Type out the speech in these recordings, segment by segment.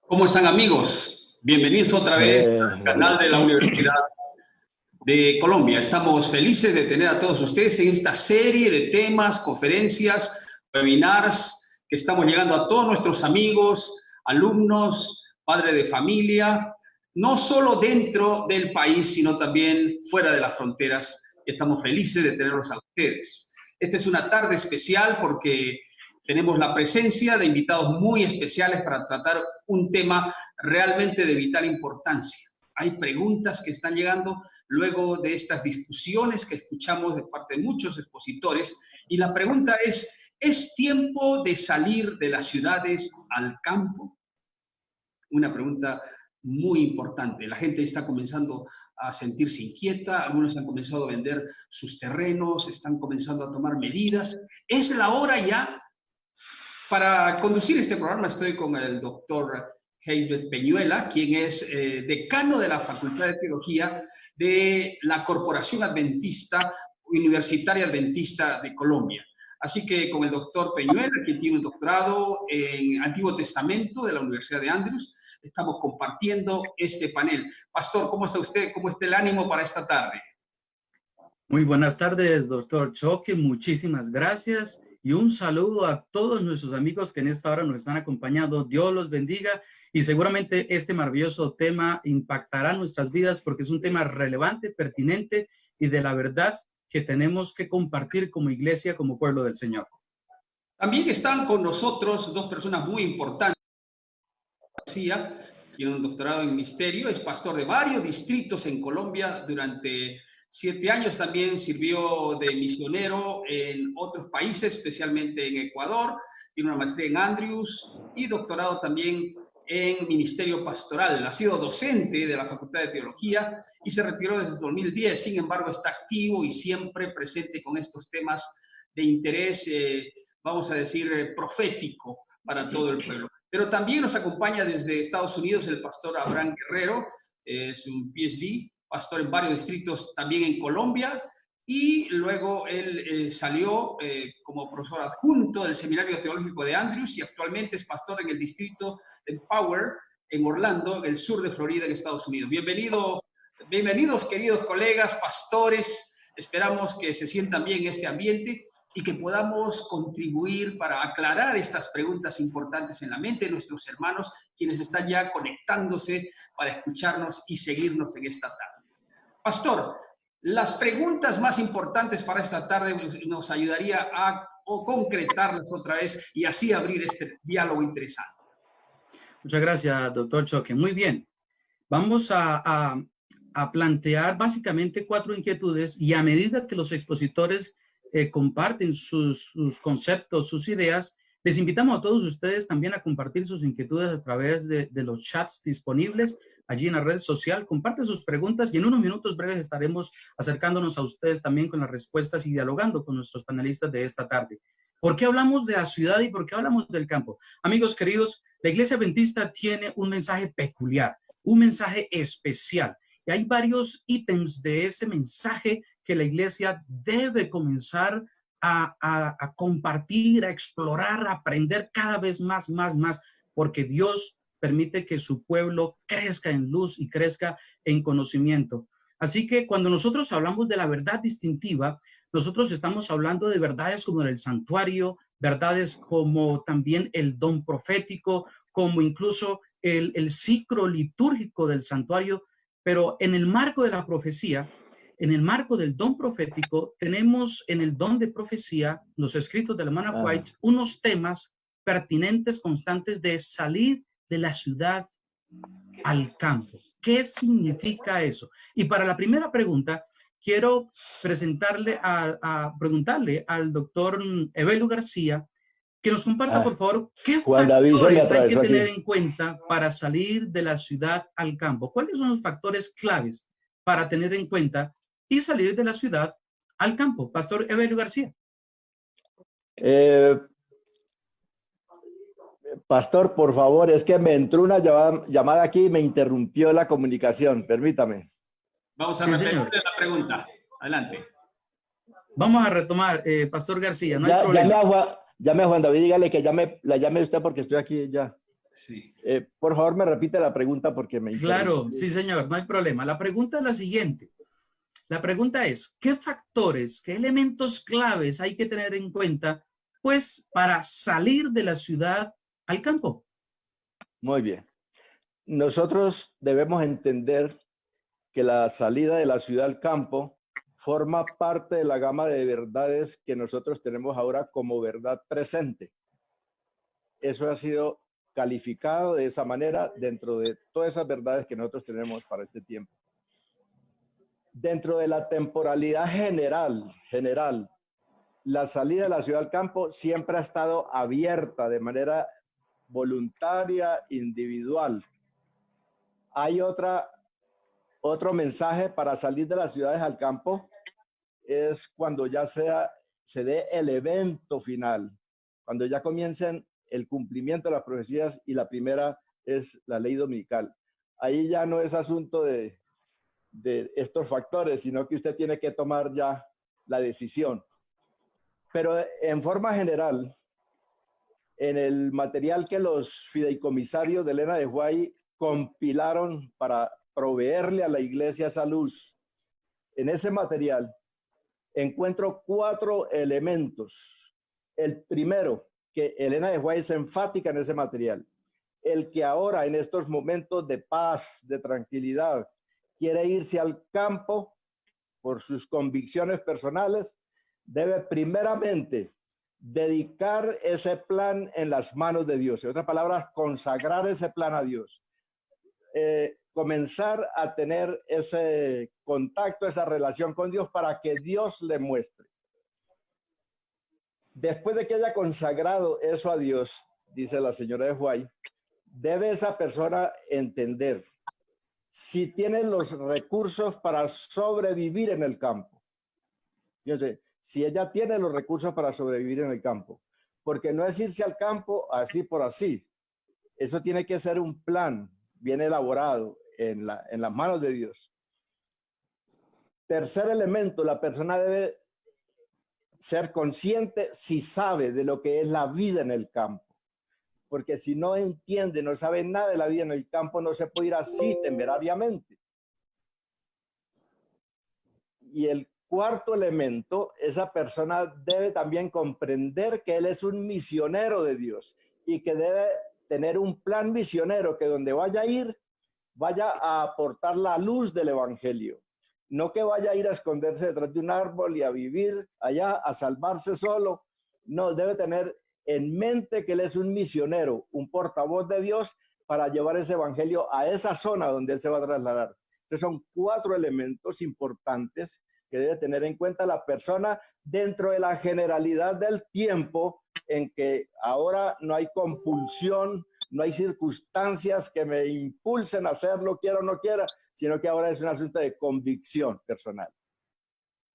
¿Cómo están, amigos? Bienvenidos otra vez al canal de la Universidad de Colombia. Estamos felices de tener a todos ustedes en esta serie de temas, conferencias, webinars que estamos llegando a todos nuestros amigos, alumnos, padres de familia, no solo dentro del país, sino también fuera de las fronteras. Estamos felices de tenerlos a ustedes. Esta es una tarde especial porque tenemos la presencia de invitados muy especiales para tratar un tema realmente de vital importancia. Hay preguntas que están llegando luego de estas discusiones que escuchamos de parte de muchos expositores, y la pregunta ¿es tiempo de salir de las ciudades al campo? Una pregunta muy importante. La gente está comenzando a sentirse inquieta, algunos han comenzado a vender sus terrenos, están comenzando a tomar medidas. ¿Es la hora ya? Para conducir este programa estoy con el doctor Heisbert Peñuela, quien es decano de la Facultad de Teología de la Corporación Adventista, Universitaria Adventista de Colombia. Así que con el doctor Peñuela, quien tiene un doctorado en Antiguo Testamento de la Universidad de Andrews, estamos compartiendo este panel. Pastor, ¿cómo está usted? ¿Cómo está el ánimo para esta tarde? Muy buenas tardes, doctor Choque. Muchísimas gracias. Y un saludo a todos nuestros amigos que en esta hora nos están acompañando. Dios los bendiga y seguramente este maravilloso tema impactará nuestras vidas porque es un tema relevante, pertinente y de la verdad que tenemos que compartir como iglesia, como pueblo del Señor. También están con nosotros dos personas muy importantes. García tiene un doctorado en misterio, es pastor de varios distritos en Colombia durante 7 años, también sirvió de misionero en otros países, especialmente en Ecuador, tiene una maestría en Andrews y doctorado también en ministerio pastoral. Ha sido docente de la Facultad de Teología y se retiró desde 2010, sin embargo está activo y siempre presente con estos temas de interés, vamos a decir, profético para todo el pueblo. Pero también nos acompaña desde Estados Unidos el pastor Abraham Guerrero, es un PhD, pastor en varios distritos también en Colombia, y luego él salió como profesor adjunto del Seminario Teológico de Andrews y actualmente es pastor en el distrito de Power, en Orlando, en el sur de Florida, en Estados Unidos. Bienvenidos, queridos colegas, pastores. Esperamos que se sientan bien en este ambiente y que podamos contribuir para aclarar estas preguntas importantes en la mente de nuestros hermanos, quienes están ya conectándose para escucharnos y seguirnos en esta tarde. Pastor, las preguntas más importantes para esta tarde nos ayudaría a concretarlas otra vez y así abrir este diálogo interesante. Muchas gracias, doctor Choque. Muy bien. Vamos a plantear básicamente 4 inquietudes y a medida que los expositores comparten sus conceptos, sus ideas, les invitamos a todos ustedes también a compartir sus inquietudes a través de los chats disponibles allí en la red social. Comparte sus preguntas y en unos minutos breves estaremos acercándonos a ustedes también con las respuestas y dialogando con nuestros panelistas de esta tarde. ¿Por qué hablamos de la ciudad y por qué hablamos del campo? Amigos queridos, la Iglesia Adventista tiene un mensaje peculiar, un mensaje especial. Y hay varios ítems de ese mensaje que la iglesia debe comenzar a compartir, a explorar, a aprender cada vez más, porque Dios permite que su pueblo crezca en luz y crezca en conocimiento. Así que cuando nosotros hablamos de la verdad distintiva, nosotros estamos hablando de verdades como el santuario, verdades como también el don profético, como incluso el ciclo litúrgico del santuario, pero en el marco de la profecía, en el marco del don profético, tenemos en el don de profecía, los escritos de la hermana White, unos temas pertinentes, constantes de salir de la ciudad al campo. ¿Qué significa eso? Y para la primera pregunta, quiero preguntarle al doctor Evelu García, que nos comparta, por favor, qué factores hay que tener en cuenta para salir de la ciudad al campo. ¿Cuáles son los factores claves para tener en cuenta y salir de la ciudad al campo? Pastor Evelu García. Pastor, por favor, es que me entró una llamada aquí y me interrumpió la comunicación. Permítame. Vamos a repetir la pregunta. Adelante. Vamos a retomar, Pastor García. No hay problema. Llame a Juan David, dígale que la llame usted porque estoy aquí ya. Sí. Por favor, me repite la pregunta porque me Claro, sí, señor, no hay problema. La pregunta es la siguiente. La pregunta es, ¿qué factores, qué elementos claves hay que tener en cuenta, pues, para salir de la ciudad al campo? Muy bien. Nosotros debemos entender que la salida de la ciudad al campo forma parte de la gama de verdades que nosotros tenemos ahora como verdad presente. Eso ha sido calificado de esa manera dentro de todas esas verdades que nosotros tenemos para este tiempo. Dentro de la temporalidad general, la salida de la ciudad al campo siempre ha estado abierta de manera voluntaria, individual. Hay otro mensaje para salir de las ciudades al campo, es cuando ya se dé el evento final, cuando ya comiencen el cumplimiento de las profecías, y la primera es la ley dominical. Ahí ya no es asunto de estos factores, sino que usted tiene que tomar ya la decisión. Pero en forma general, en el material que los fideicomisarios de Elena de White compilaron para proveerle a la iglesia esa luz, en ese material encuentro 4 elementos. El primero, que Elena de White es enfática en ese material, el que ahora en estos momentos de paz, de tranquilidad, quiere irse al campo por sus convicciones personales, debe primeramente dedicar ese plan en las manos de Dios. En otras palabras, consagrar ese plan a Dios. Comenzar a tener ese contacto, esa relación con Dios para que Dios le muestre. Después de que haya consagrado eso a Dios, dice la señora de White, debe esa persona entender si tiene los recursos para sobrevivir en el campo. Fíjense, si ella tiene los recursos para sobrevivir en el campo, porque no es irse al campo así por así. Eso tiene que ser un plan bien elaborado en las manos de Dios. Tercer elemento, la persona debe ser consciente si sabe de lo que es la vida en el campo. Porque si no entiende, no sabe nada de la vida en el campo, no se puede ir así temerariamente. Y el cuarto elemento, esa persona debe también comprender que él es un misionero de Dios y que debe tener un plan misionero, que donde vaya a ir, vaya a aportar la luz del evangelio. No que vaya a ir a esconderse detrás de un árbol y a vivir allá, a salvarse solo. No, debe tener en mente que él es un misionero, un portavoz de Dios para llevar ese evangelio a esa zona donde él se va a trasladar. Entonces son 4 elementos importantes que debe tener en cuenta la persona dentro de la generalidad del tiempo, en que ahora no hay compulsión, no hay circunstancias que me impulsen a hacerlo, quiera o no quiera, sino que ahora es un asunto de convicción personal.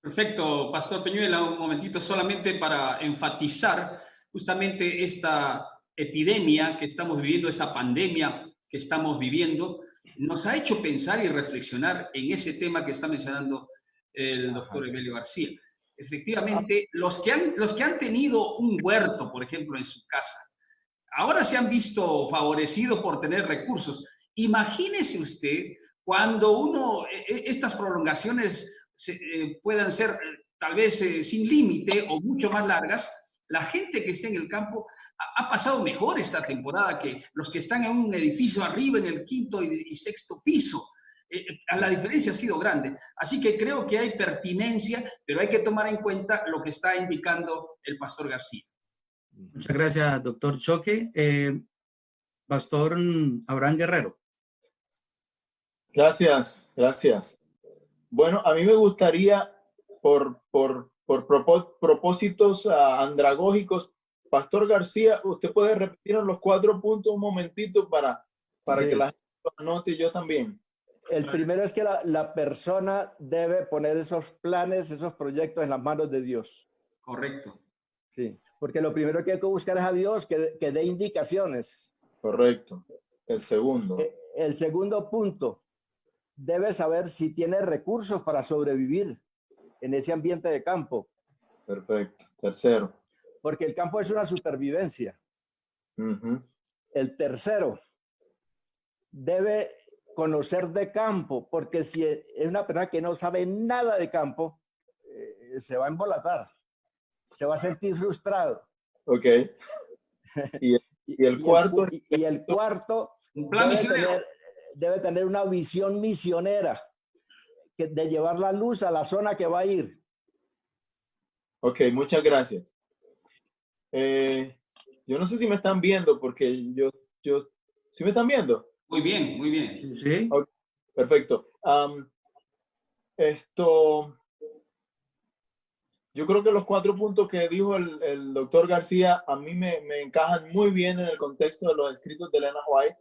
Perfecto, Pastor Peñuela, un momentito solamente para enfatizar justamente esta epidemia que estamos viviendo, esa pandemia que estamos viviendo, nos ha hecho pensar y reflexionar en ese tema que está mencionando el doctor Emelio García. Efectivamente, los que han tenido un huerto, por ejemplo, en su casa, ahora se han visto favorecidos por tener recursos. Imagínese usted cuando estas prolongaciones puedan ser tal vez sin límite o mucho más largas. La gente que está en el campo ha pasado mejor esta temporada que los que están en un edificio arriba, en el 5º y 6º piso. La diferencia ha sido grande. Así que creo que hay pertinencia, pero hay que tomar en cuenta lo que está indicando el pastor García. Muchas gracias, doctor Choque. Pastor Abraham Guerrero. Gracias. Bueno, a mí me gustaría, por propósitos andragógicos, Pastor García, usted puede repetirnos los 4 puntos un momentito para sí, que la gente lo anote, yo también. El primero es que la persona debe poner esos planes, esos proyectos en las manos de Dios. Correcto. Sí, porque lo primero que hay que buscar es a Dios que dé indicaciones. Correcto. El segundo. El segundo punto, debe saber si tiene recursos para sobrevivir en ese ambiente de campo. Perfecto. Tercero. Porque el campo es una supervivencia. El tercero, debe conocer de campo, porque si es una persona que no sabe nada de campo, se va a embolatar, se va a sentir frustrado. Ok. Y el cuarto. Y el cuarto Un plan misionero. debe tener una visión misionera de llevar la luz a la zona que va a ir. Ok, muchas gracias. Yo no sé si me están viendo, porque ¿sí me están viendo? Muy bien, muy bien. Sí, sí. Okay, perfecto. Yo creo que los 4 puntos que dijo el doctor García a mí me encajan muy bien en el contexto de los escritos de Elena White.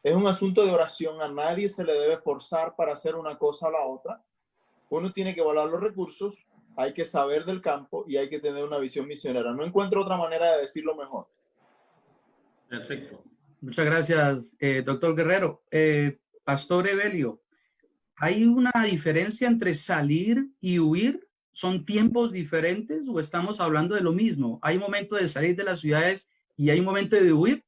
Es un asunto de oración. A nadie se le debe forzar para hacer una cosa o la otra. Uno tiene que evaluar los recursos, hay que saber del campo y hay que tener una visión misionera. No encuentro otra manera de decirlo mejor. Perfecto. Muchas gracias, doctor Guerrero. Pastor Evelio, ¿hay una diferencia entre salir y huir? ¿Son tiempos diferentes o estamos hablando de lo mismo? ¿Hay un momento de salir de las ciudades y hay un momento de huir?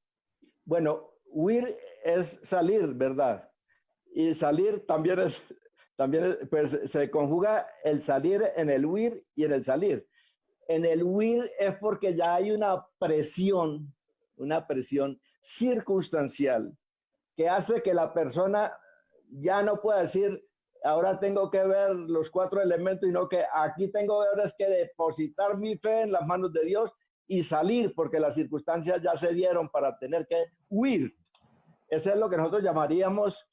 Bueno, huir es salir, ¿verdad? Y salir también pues se conjuga el salir en el huir y en el salir. En el huir es porque ya hay una presión circunstancial que hace que la persona ya no pueda decir, ahora tengo que ver los 4 elementos, sino que aquí tengo ahora es que depositar mi fe en las manos de Dios y salir, porque las circunstancias ya se dieron para tener que huir. Eso es lo que nosotros llamaríamos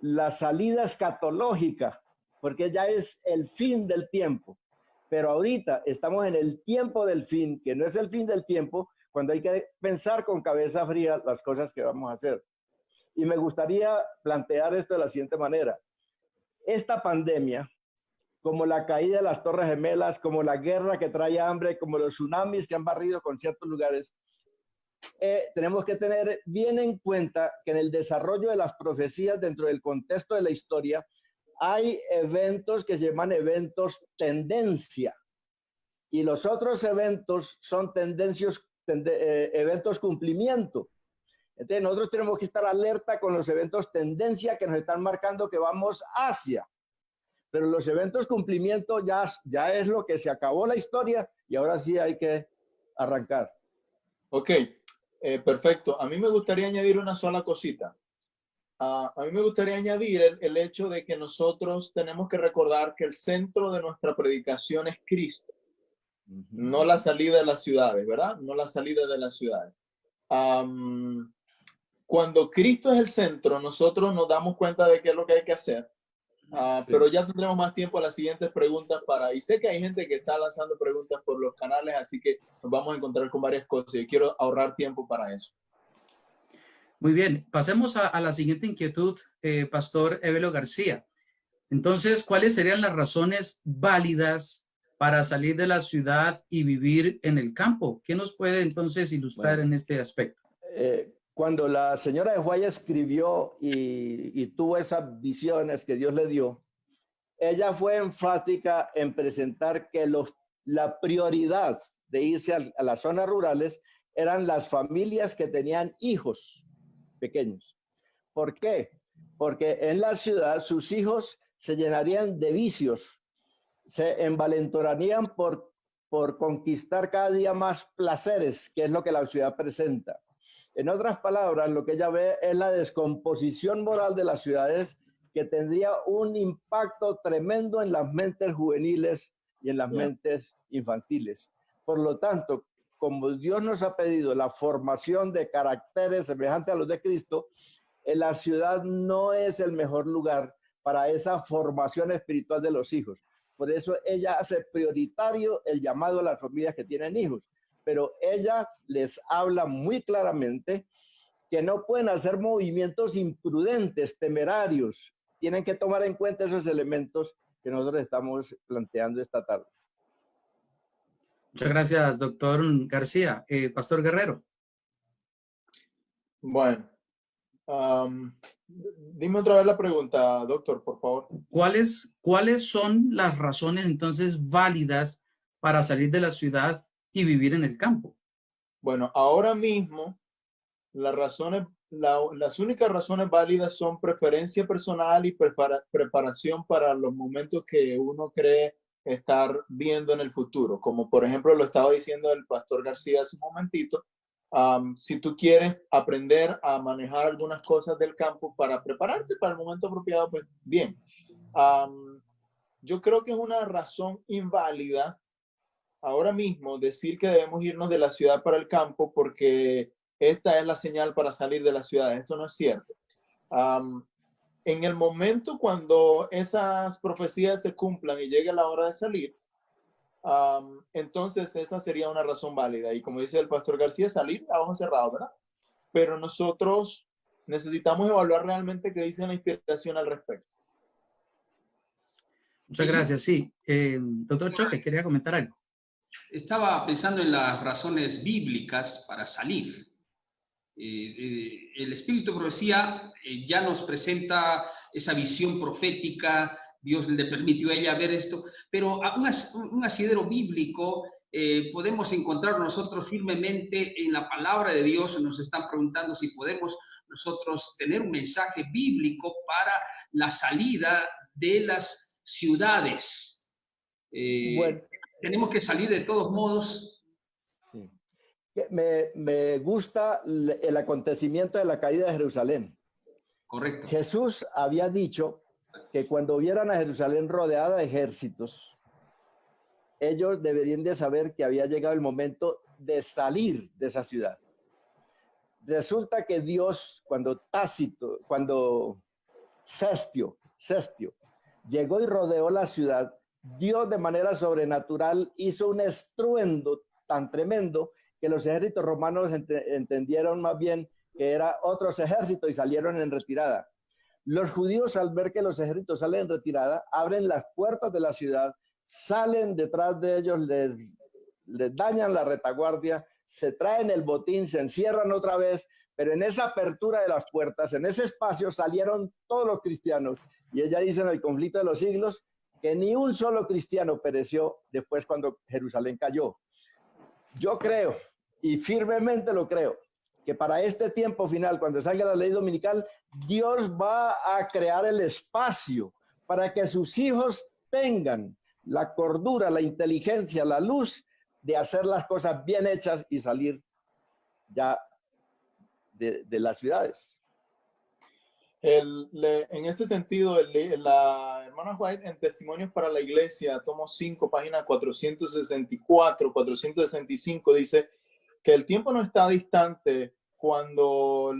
la salida escatológica, porque ya es el fin del tiempo. Pero ahorita estamos en el tiempo del fin, que no es el fin del tiempo, cuando hay que pensar con cabeza fría las cosas que vamos a hacer. Y me gustaría plantear esto de la siguiente manera. Esta pandemia, como la caída de las Torres Gemelas, como la guerra que trae hambre, como los tsunamis que han barrido con ciertos lugares, tenemos que tener bien en cuenta que en el desarrollo de las profecías dentro del contexto de la historia hay eventos que se llaman eventos tendencia y los otros eventos son eventos cumplimiento. Entonces nosotros tenemos que estar alerta con los eventos tendencia que nos están marcando que vamos hacia. Pero los eventos cumplimiento ya es lo que se acabó la historia y ahora sí hay que arrancar. Ok, perfecto. A mí me gustaría añadir una sola cosita. A mí me gustaría añadir el hecho de que nosotros tenemos que recordar que el centro de nuestra predicación es Cristo, no la salida de las ciudades, ¿verdad? No la salida de las ciudades. Cuando Cristo es el centro, nosotros nos damos cuenta de qué es lo que hay que hacer. Pero ya tendremos más tiempo a las siguientes preguntas y sé que hay gente que está lanzando preguntas por los canales, así que nos vamos a encontrar con varias cosas y quiero ahorrar tiempo para eso. Muy bien, pasemos a la siguiente inquietud, Pastor Evelio García. Entonces, ¿cuáles serían las razones válidas para salir de la ciudad y vivir en el campo? ¿Qué nos puede entonces ilustrar en este aspecto? Cuando la señora de Guaya escribió y tuvo esas visiones que Dios le dio, ella fue enfática en presentar que la prioridad de irse a las zonas rurales eran las familias que tenían hijos pequeños. ¿Por qué? Porque en la ciudad sus hijos se llenarían de vicios, se envalentonarían por conquistar cada día más placeres, que es lo que la ciudad presenta. En otras palabras, lo que ella ve es la descomposición moral de las ciudades que tendría un impacto tremendo en las mentes juveniles y en las mentes infantiles. Por lo tanto, como Dios nos ha pedido la formación de caracteres semejantes a los de Cristo, la ciudad no es el mejor lugar para esa formación espiritual de los hijos. Por eso ella hace prioritario el llamado a las familias que tienen hijos. Pero ella les habla muy claramente que no pueden hacer movimientos imprudentes, temerarios. Tienen que tomar en cuenta esos elementos que nosotros estamos planteando esta tarde. Muchas gracias, doctor García. Pastor Guerrero. Bueno, dime otra vez la pregunta, doctor, por favor. ¿Cuáles son las razones entonces válidas para salir de la ciudad y vivir en el campo? Bueno, ahora mismo las únicas razones válidas son preferencia personal y preparación para los momentos que uno cree estar viendo en el futuro. Como por ejemplo lo estaba diciendo el pastor García hace un momentito, si tú quieres aprender a manejar algunas cosas del campo para prepararte para el momento apropiado, pues bien. Yo creo que es una razón inválida ahora mismo decir que debemos irnos de la ciudad para el campo porque esta es la señal para salir de la ciudad. Esto no es cierto. En el momento cuando esas profecías se cumplan y llegue la hora de salir, entonces esa sería una razón válida. Y como dice el pastor García, salir a ojos cerrados, ¿verdad? Pero nosotros necesitamos evaluar realmente qué dice la inspiración al respecto. Muchas gracias. Sí, doctor Choque, quería comentar algo. Estaba pensando en las razones bíblicas para salir. El Espíritu de Profecía ya nos presenta esa visión profética, Dios le permitió a ella ver esto, pero un asidero bíblico podemos encontrar nosotros firmemente en la palabra de Dios. Nos están preguntando si podemos nosotros tener un mensaje bíblico para la salida de las ciudades. Bueno, tenemos que salir de todos modos. sí. Me gusta el acontecimiento de la caída de Jerusalén. Correcto. Jesús había dicho que cuando vieran a Jerusalén rodeada de ejércitos, ellos deberían de saber que había llegado el momento de salir de esa ciudad. Resulta que Dios, cuando Cestio llegó y rodeó la ciudad, Dios de manera sobrenatural hizo un estruendo tan tremendo que los ejércitos romanos entendieron más bien que eran otros ejércitos y salieron en retirada. Los judíos, al ver que los ejércitos salen en retirada, abren las puertas de la ciudad, salen detrás de ellos, les dañan la retaguardia, se traen el botín, se encierran otra vez, pero en esa apertura de las puertas, en ese espacio, salieron todos los cristianos. Y ella dice en el conflicto de los siglos que ni un solo cristiano pereció después cuando Jerusalén cayó. Yo creo, y firmemente lo creo, que para este tiempo final, cuando salga la ley dominical, Dios va a crear el espacio para que sus hijos tengan la cordura, la inteligencia, la luz de hacer las cosas bien hechas y salir ya de las ciudades. En ese sentido, la hermana White en Testimonios para la Iglesia, tomo 5, página 464, 465, dice que el tiempo no está distante cuando,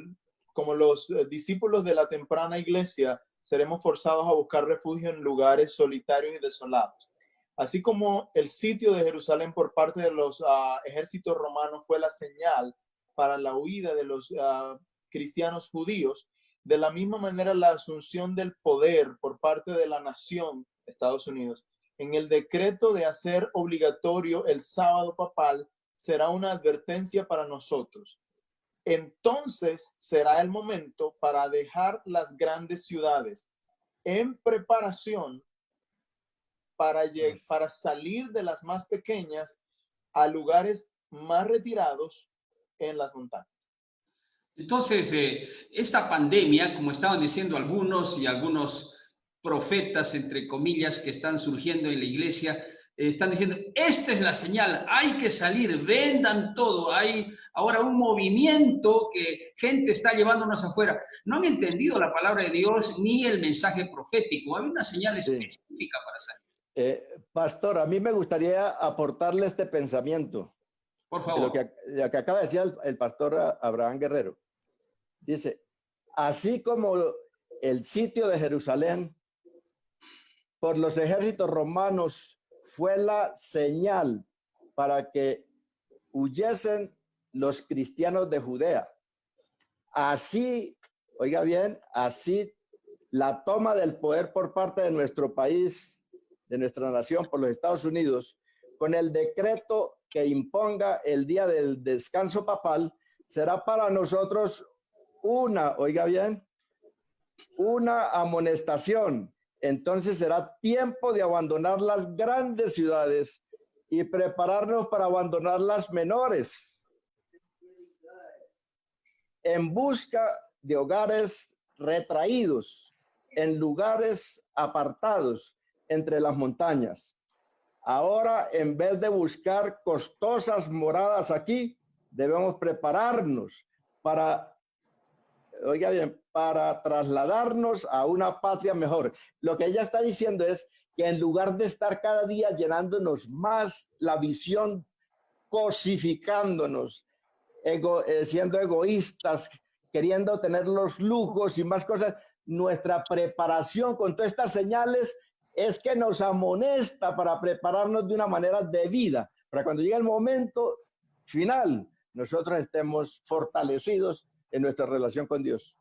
como los discípulos de la temprana iglesia, seremos forzados a buscar refugio en lugares solitarios y desolados. Así como el sitio de Jerusalén por parte de los ejércitos romanos fue la señal para la huida de los cristianos judíos, de la misma manera la asunción del poder por parte de la nación, Estados Unidos, en el decreto de hacer obligatorio el sábado papal, será una advertencia para nosotros. Entonces será el momento para dejar las grandes ciudades en preparación para salir de las más pequeñas a lugares más retirados en las montañas. Entonces, esta pandemia, como estaban diciendo algunos y algunos profetas, entre comillas, que están surgiendo en la iglesia, están diciendo, esta es la señal, hay que salir, vendan todo, hay ahora un movimiento que gente está llevándonos afuera. No han entendido la palabra de Dios ni el mensaje profético, hay una señal específica para salir. Pastor, a mí me gustaría aportarle este pensamiento. Por favor. Lo que acaba de decir el pastor Abraham Guerrero. Dice, así como el sitio de Jerusalén por los ejércitos romanos fue la señal para que huyesen los cristianos de Judea. Así, oiga bien, así la toma del poder por parte de nuestro país, de nuestra nación, por los Estados Unidos, con el decreto que imponga el día del descanso papal, será para nosotros oiga bien, una amonestación. Entonces será tiempo de abandonar las grandes ciudades y prepararnos para abandonar las menores. en busca de hogares retraídos, en lugares apartados entre las montañas. Ahora, en vez de buscar costosas moradas aquí, debemos prepararnos para, oiga bien, para trasladarnos a una patria mejor. Lo que ella está diciendo es que en lugar de estar cada día llenándonos más la visión, cosificándonos, siendo egoístas, queriendo tener los lujos y más cosas, nuestra preparación con todas estas señales es que nos amonesta para prepararnos de una manera debida, para cuando llegue el momento final, nosotros estemos fortalecidos en nuestra relación con Dios.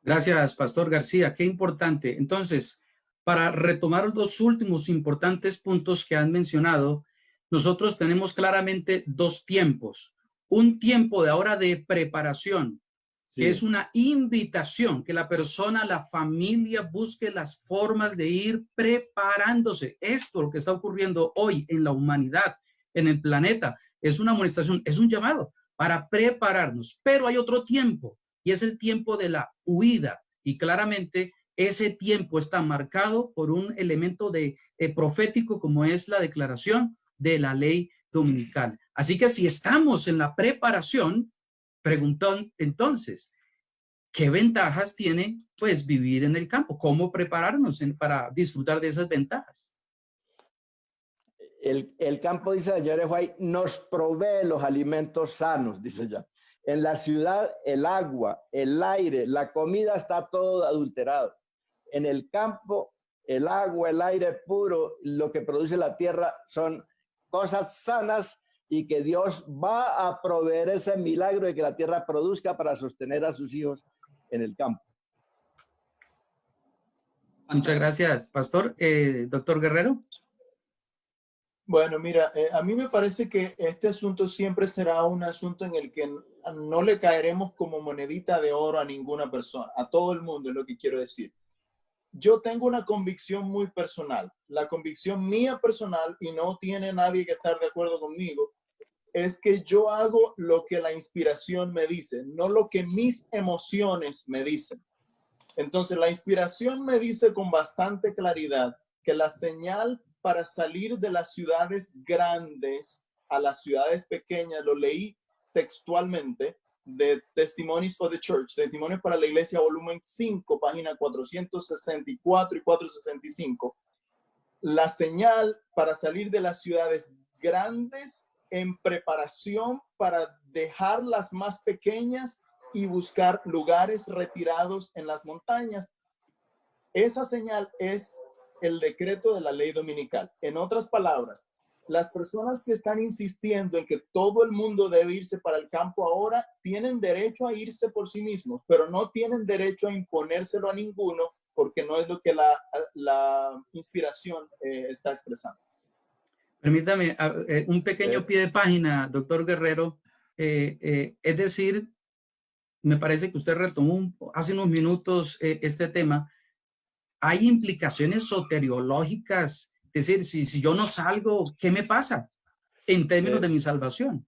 Gracias, Pastor García. Qué importante. Entonces, para retomar los dos últimos importantes puntos que han mencionado, nosotros tenemos claramente dos tiempos. Un tiempo de ahora de preparación, que es una invitación, que la persona, la familia busque las formas de ir preparándose. Esto, lo que está ocurriendo hoy en la humanidad, en el planeta, es una amonestación, es un llamado para prepararnos. Pero hay otro tiempo, y es el tiempo de la huida. Y claramente ese tiempo está marcado por un elemento profético, como es la declaración de la ley dominical. Así que si estamos en la preparación, preguntó entonces, ¿qué ventajas tiene pues vivir en el campo? ¿Cómo prepararnos para disfrutar de esas ventajas? El campo, dice la señora White, nos provee los alimentos sanos, dice ella. En la ciudad, el agua, el aire, la comida está todo adulterado. En el campo, el agua, el aire puro, lo que produce la tierra son cosas sanas y que Dios va a proveer ese milagro de que la tierra produzca para sostener a sus hijos en el campo. Muchas gracias, Pastor. Doctor Guerrero. Bueno, mira, a mí me parece que este asunto siempre será un asunto en el que no le caeremos como monedita de oro a ninguna persona, a todo el mundo es lo que quiero decir. Yo tengo una convicción muy personal, la convicción mía personal, y no tiene nadie que estar de acuerdo conmigo, es que yo hago lo que la inspiración me dice, no lo que mis emociones me dicen. Entonces, la inspiración me dice con bastante claridad que la señal para salir de las ciudades grandes a las ciudades pequeñas, lo leí textualmente de Testimonies for the Church, Testimonios para la Iglesia, volumen 5, página 464 y 465. La señal para salir de las ciudades grandes en preparación para dejar las más pequeñas y buscar lugares retirados en las montañas. Esa señal es el decreto de la ley dominical. En otras palabras, las personas que están insistiendo en que todo el mundo debe irse para el campo ahora tienen derecho a irse por sí mismos, pero no tienen derecho a imponérselo a ninguno porque no es lo que la inspiración está expresando. Permítame un pequeño pie de página, doctor Guerrero. Es decir, me parece que usted retomó hace unos minutos este tema. Hay implicaciones soteriológicas, es decir, si yo no salgo, ¿qué me pasa en términos de mi salvación?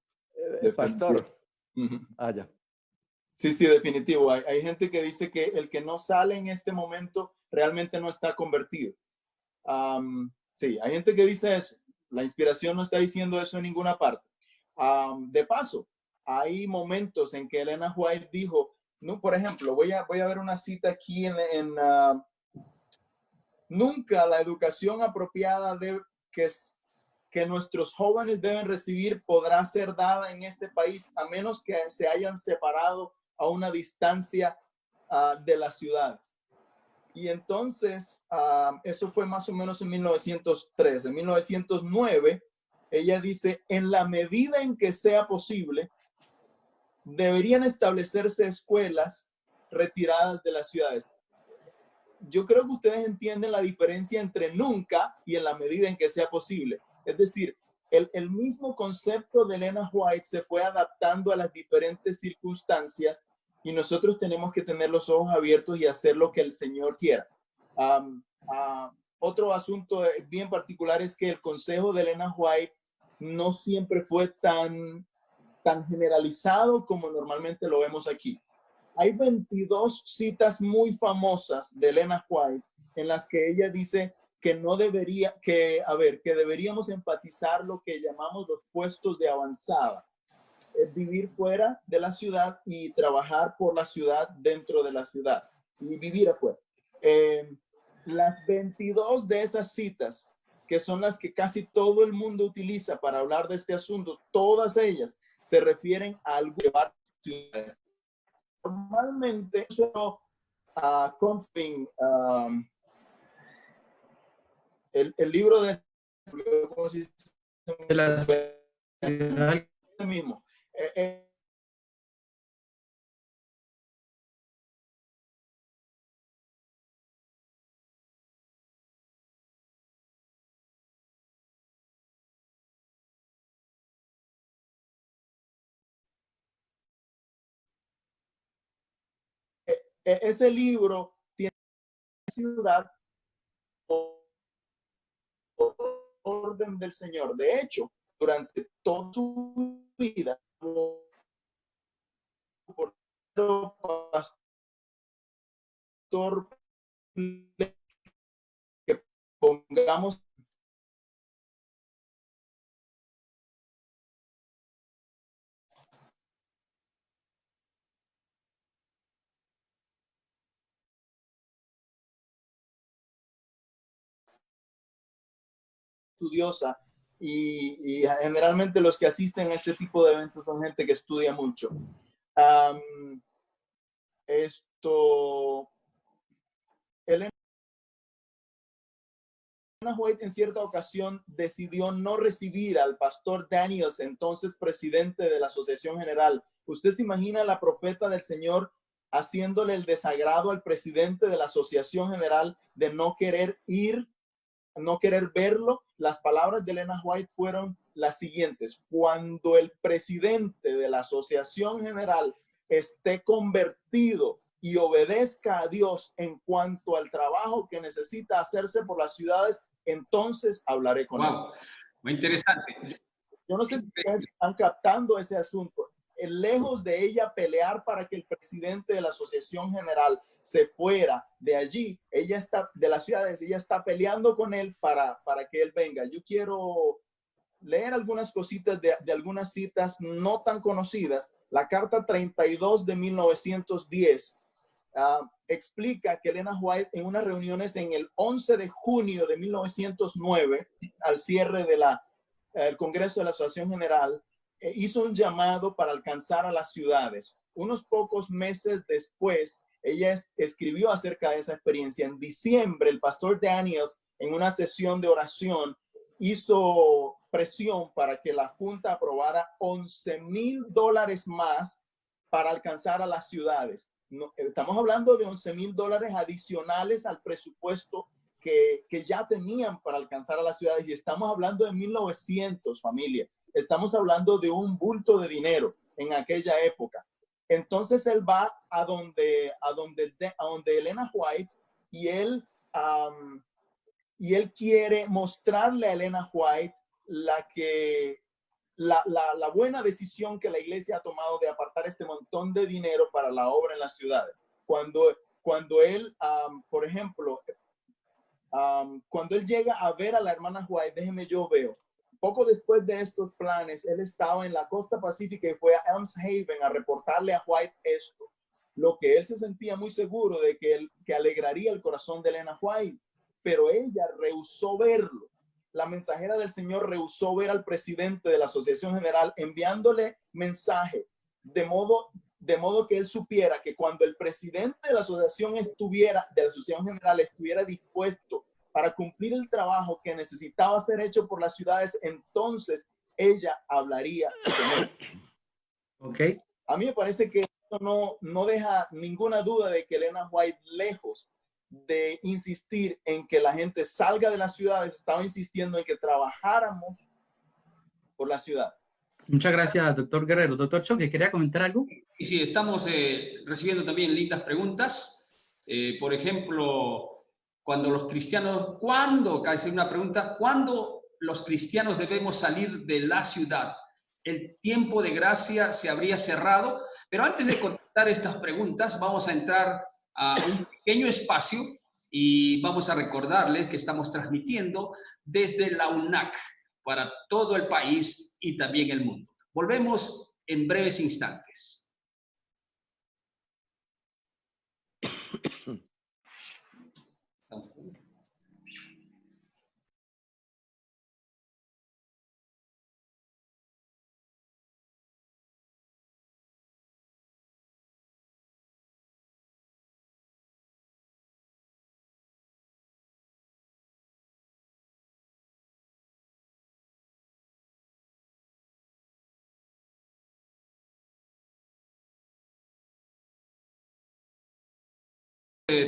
Pastor. Ya. Sí, definitivo. Hay gente que dice que el que no sale en este momento realmente no está convertido. Sí, hay gente que dice eso. La inspiración no está diciendo eso en ninguna parte. De paso, hay momentos en que Elena White dijo, no, por ejemplo, voy a ver una cita aquí nunca la educación apropiada que nuestros jóvenes deben recibir podrá ser dada en este país a menos que se hayan separado a una distancia de las ciudades. Y entonces, eso fue más o menos en 1903. En 1909, ella dice, en la medida en que sea posible, deberían establecerse escuelas retiradas de las ciudades. Yo creo que ustedes entienden la diferencia entre nunca y en la medida en que sea posible. Es decir, el mismo concepto de Elena White se fue adaptando a las diferentes circunstancias y nosotros tenemos que tener los ojos abiertos y hacer lo que el Señor quiera. Otro asunto bien particular es que el consejo de Elena White no siempre fue tan generalizado como normalmente lo vemos aquí. Hay 22 citas muy famosas de Elena White en las que ella dice que no debería, que deberíamos enfatizar lo que llamamos los puestos de avanzada. Vivir fuera de la ciudad y trabajar por la ciudad dentro de la ciudad y vivir afuera. Las 22 de esas citas, que son las que casi todo el mundo utiliza para hablar de este asunto, todas ellas se refieren a algo de varias ciudades. Normalmente, el libro de mismo. Ese libro tiene ciudad por orden del Señor. De hecho, durante toda su vida, pastor, que pongamos estudiosa y generalmente los que asisten a este tipo de eventos son gente que estudia mucho. Elena White en cierta ocasión decidió no recibir al pastor Daniels, entonces presidente de la Asociación General. ¿Usted se imagina la profeta del Señor haciéndole el desagrado al presidente de la Asociación General de no querer ir, no querer verlo? Las palabras de Elena White fueron las siguientes: cuando el presidente de la Asociación General esté convertido y obedezca a Dios en cuanto al trabajo que necesita hacerse por las ciudades, entonces hablaré con él. Muy interesante. Yo no sé si ustedes están captando ese asunto. Lejos de ella pelear para que el presidente de la Asociación General se fuera de allí, ella está, de las ciudades, ella está peleando con él para que él venga. Yo quiero leer algunas cositas de algunas citas no tan conocidas. La carta 32 de 1910 explica que Elena White en unas reuniones en el 11 de junio de 1909, al cierre de el Congreso de la Asociación General, hizo un llamado para alcanzar a las ciudades. Unos pocos meses después, ella escribió acerca de esa experiencia. En diciembre, el pastor Daniels, en una sesión de oración, hizo presión para que la Junta aprobara $11,000 más para alcanzar a las ciudades. No, estamos hablando de $11,000 adicionales al presupuesto que ya tenían para alcanzar a las ciudades, y estamos hablando de 1900, familia. Estamos hablando de un bulto de dinero en aquella época. Entonces él va a donde Elena White y él quiere mostrarle a Elena White la buena decisión que la iglesia ha tomado de apartar este montón de dinero para la obra en las ciudades. Cuando él, por ejemplo, cuando él llega a ver a la hermana White, veo, poco después de estos planes, él estaba en la costa pacífica y fue a Elms Haven a reportarle a White esto, lo que él se sentía muy seguro de que alegraría el corazón de Elena White, pero ella rehusó verlo. La mensajera del Señor rehusó ver al presidente de la Asociación General, enviándole mensaje de modo que él supiera que cuando el presidente de la Asociación General estuviera dispuesto para cumplir el trabajo que necesitaba ser hecho por las ciudades, entonces ella hablaría con él. Okay. A mí me parece que esto no deja ninguna duda de que Elena White, lejos de insistir en que la gente salga de las ciudades, estaba insistiendo en que trabajáramos por las ciudades. Muchas gracias, doctor Guerrero. Doctor Choque, ¿quería comentar algo? Y sí, estamos recibiendo también lindas preguntas. Por ejemplo, cuando los cristianos, casi una pregunta, ¿cuándo los cristianos debemos salir de la ciudad? ¿El tiempo de gracia se habría cerrado? Pero antes de contestar dar estas preguntas, vamos a entrar a un pequeño espacio y vamos a recordarles que estamos transmitiendo desde la UNAC para todo el país y también el mundo. Volvemos en breves instantes.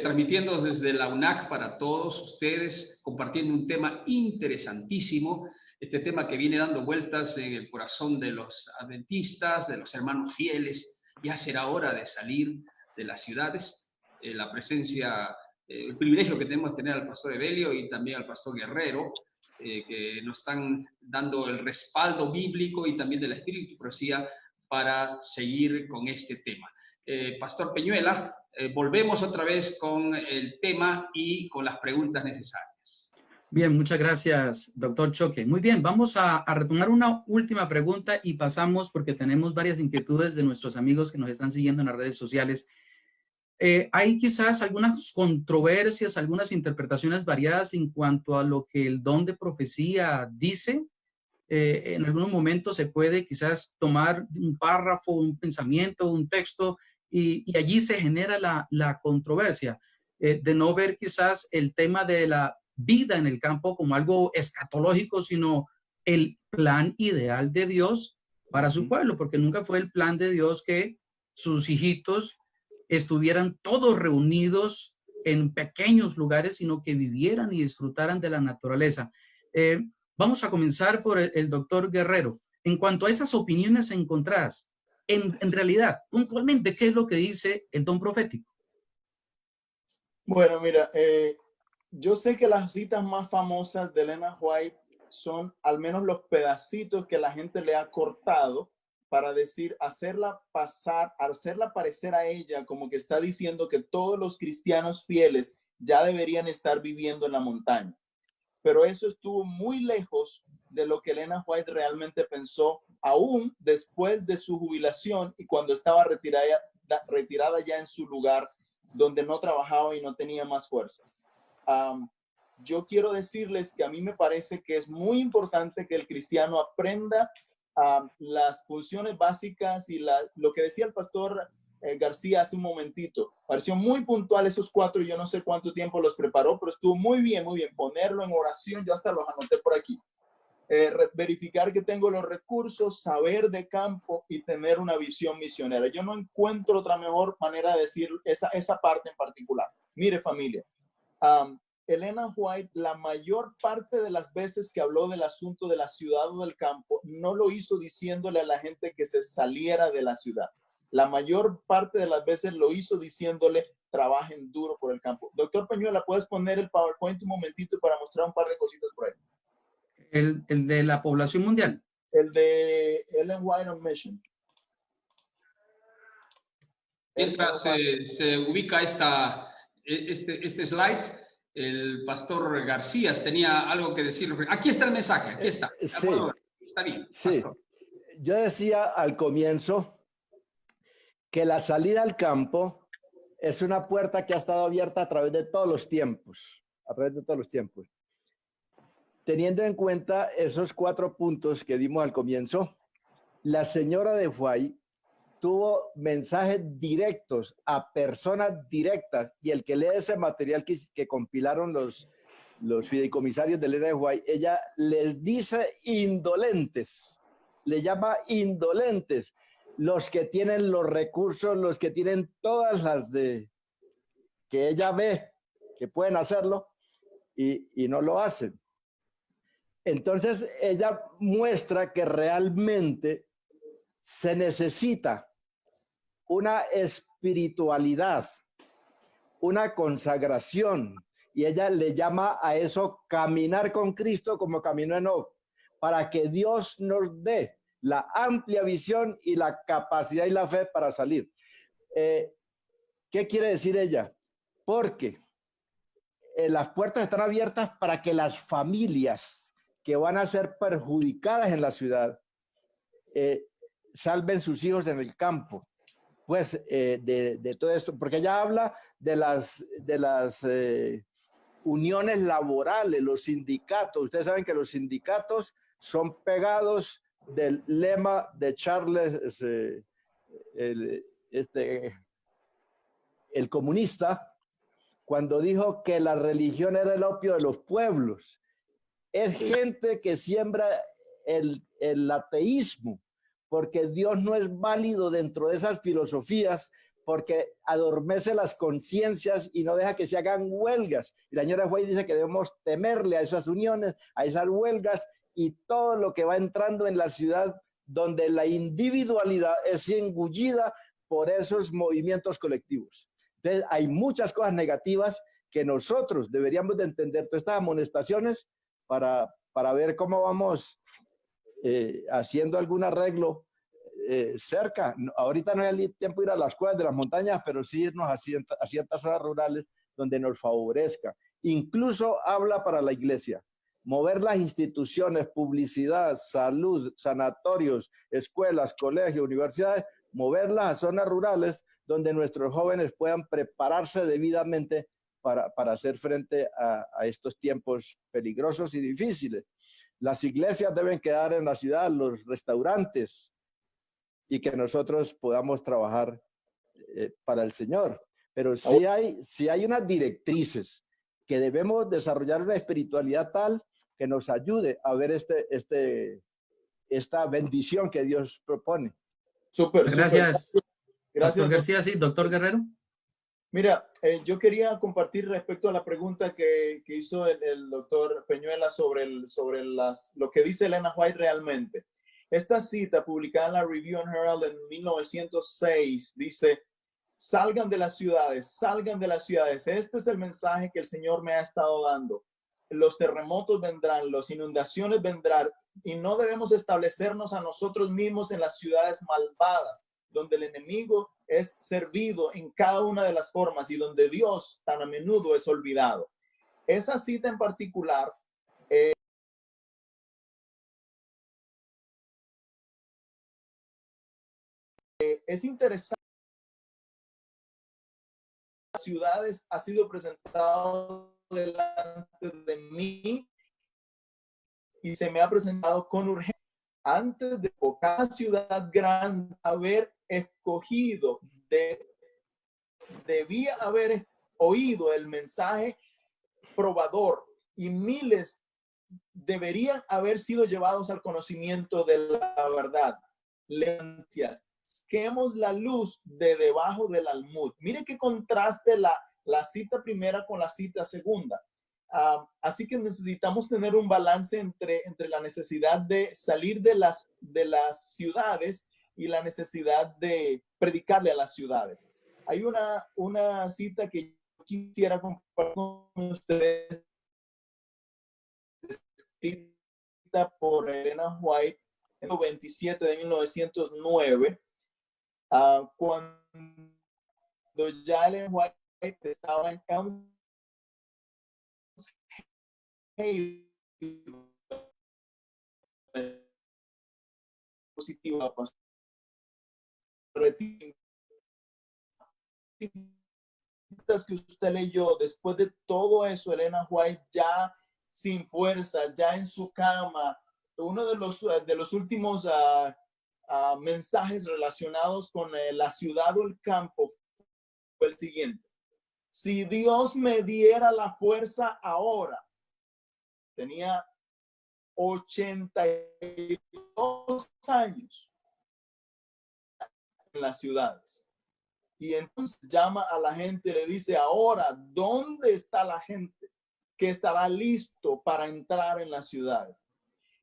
Transmitiendo desde la UNAC para todos ustedes, compartiendo un tema interesantísimo, este tema que viene dando vueltas en el corazón de los adventistas, de los hermanos fieles. Ya será hora de salir de las ciudades. La presencia, el privilegio que tenemos de tener al pastor Evelio y también al pastor Guerrero, que nos están dando el respaldo bíblico y también de la Espíritu y profecía para seguir con este tema. Pastor Peñuela, volvemos otra vez con el tema y con las preguntas necesarias. Bien, muchas gracias, doctor Choque. Muy bien, vamos a retomar una última pregunta y pasamos porque tenemos varias inquietudes de nuestros amigos que nos están siguiendo en las redes sociales. Hay quizás algunas controversias, algunas interpretaciones variadas en cuanto a lo que el don de profecía dice. En algunos momentos se puede quizás tomar un párrafo, un pensamiento, un texto y allí se genera la controversia de no ver quizás el tema de la vida en el campo como algo escatológico, sino el plan ideal de Dios para su pueblo, porque nunca fue el plan de Dios que sus hijitos estuvieran todos reunidos en pequeños lugares, sino que vivieran y disfrutaran de la naturaleza. Vamos a comenzar por el doctor Guerrero. En cuanto a esas opiniones encontradas, en realidad, puntualmente, ¿qué es lo que dice el don profético? Bueno, mira, yo sé que las citas más famosas de Elena White son al menos los pedacitos que la gente le ha cortado para decir, hacerla parecer a ella como que está diciendo que todos los cristianos fieles ya deberían estar viviendo en la montaña. Pero eso estuvo muy lejos de lo que Elena White realmente pensó, aún después de su jubilación y cuando estaba retirada ya en su lugar, donde no trabajaba y no tenía más fuerza. Yo quiero decirles que a mí me parece que es muy importante que el cristiano aprenda las funciones básicas y lo que decía el pastor García hace un momentito. Pareció muy puntual esos 4, yo no sé cuánto tiempo los preparó, pero estuvo muy bien, ponerlo en oración, yo hasta los anoté por aquí. Verificar que tengo los recursos, saber de campo y tener una visión misionera. Yo no encuentro otra mejor manera de decir esa parte en particular. Mire, familia, Elena White, la mayor parte de las veces que habló del asunto de la ciudad o del campo, no lo hizo diciéndole a la gente que se saliera de la ciudad. La mayor parte de las veces lo hizo diciéndole, trabajen duro por el campo. Doctor Peñuela, ¿puedes poner el PowerPoint un momentito para mostrar un par de cositas por ahí? El de la población mundial. El de Ellen White on Mission. Mientras se ubica este slide, el pastor García tenía algo que decir. Aquí está el mensaje, aquí está. Sí, está bien. Sí. Yo decía al comienzo que la salida al campo es una puerta que ha estado abierta a través de todos los tiempos, Teniendo en cuenta esos 4 puntos que dimos al comienzo, la señora de White tuvo mensajes directos a personas directas y el que lee ese material que compilaron los fideicomisarios de Elena White, ella les dice indolentes, le llama indolentes, los que tienen los recursos, los que tienen todas las de que ella ve que pueden hacerlo y no lo hacen. Entonces ella muestra que realmente se necesita una espiritualidad, una consagración, y ella le llama a eso caminar con Cristo como caminó Enoc, para que Dios nos dé la amplia visión y la capacidad y la fe para salir. ¿Qué quiere decir ella? Porque las puertas están abiertas para que las familias que van a ser perjudicadas en la ciudad salven sus hijos en el campo. Pues de todo esto, porque ella habla de las uniones laborales, los sindicatos. Ustedes saben que los sindicatos son pegados del lema de Charles, el comunista, cuando dijo que la religión era el opio de los pueblos. Es gente que siembra el ateísmo, porque Dios no es válido dentro de esas filosofías, porque adormece las conciencias y no deja que se hagan huelgas. Y la señora White dice que debemos temerle a esas uniones, a esas huelgas y todo lo que va entrando en la ciudad donde la individualidad es engullida por esos movimientos colectivos. Entonces, hay muchas cosas negativas que nosotros deberíamos de entender, todas estas amonestaciones, para ver cómo vamos haciendo algún arreglo cerca. Ahorita no es el tiempo de ir a las cuevas de las montañas, pero sí irnos a ciertas zonas rurales donde nos favorezca. Incluso habla para la iglesia. Mover las instituciones, publicidad, salud, sanatorios, escuelas, colegios, universidades, moverlas a zonas rurales donde nuestros jóvenes puedan prepararse debidamente para hacer frente a estos tiempos peligrosos y difíciles. Las iglesias deben quedar en la ciudad, los restaurantes, y que nosotros podamos trabajar para el Señor. Pero sí hay unas directrices que debemos desarrollar una espiritualidad tal que nos ayude a ver esta bendición que Dios propone. Súper. Gracias. Gracias, Pastor García, sí, doctor Guerrero. Mira, yo quería compartir respecto a la pregunta que hizo el doctor Peñuela sobre lo que dice Elena White realmente. Esta cita publicada en la Review and Herald en 1906 dice: salgan de las ciudades, salgan de las ciudades. Este es el mensaje que el Señor me ha estado dando. Los terremotos vendrán, las inundaciones vendrán, y no debemos establecernos a nosotros mismos en las ciudades malvadas, donde el enemigo es servido en cada una de las formas y donde Dios tan a menudo es olvidado. Esa cita en particular es interesante. Las ciudades ha sido presentado delante de mí y se me ha presentado con urgencia. Antes de cada ciudad grande haber escogido, debía haber oído el mensaje probador, y miles deberían haber sido llevados al conocimiento de la verdad. Saquemos la luz de debajo del almud. Mire qué contraste la cita primera con la cita segunda. Así que necesitamos tener un balance entre la necesidad de salir de las ciudades y la necesidad de predicarle a las ciudades. Hay una cita que yo quisiera compartir con ustedes, escrita por Elena White en el 27 de 1909, cuando ya Elena White estaba en positiva, que usted leyó. Después de todo eso, Elena White ya sin fuerza, ya en su cama, uno de los últimos mensajes relacionados con la ciudad o el campo fue el siguiente: si Dios me diera la fuerza ahora. Tenía 82 años en las ciudades. Y entonces llama a la gente y le dice: ahora, ¿dónde está la gente que estará listo para entrar en las ciudades?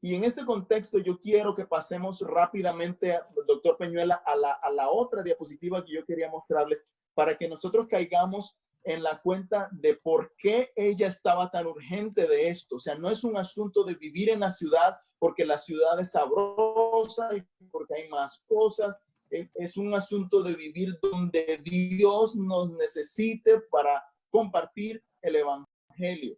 Y en este contexto yo quiero que pasemos rápidamente, doctor Peñuela, a la otra diapositiva que yo quería mostrarles, para que nosotros caigamos en la cuenta de por qué ella estaba tan urgente de esto. O sea, no es un asunto de vivir en la ciudad porque la ciudad es sabrosa y porque hay más cosas. es un asunto de vivir donde Dios nos necesite para compartir el evangelio.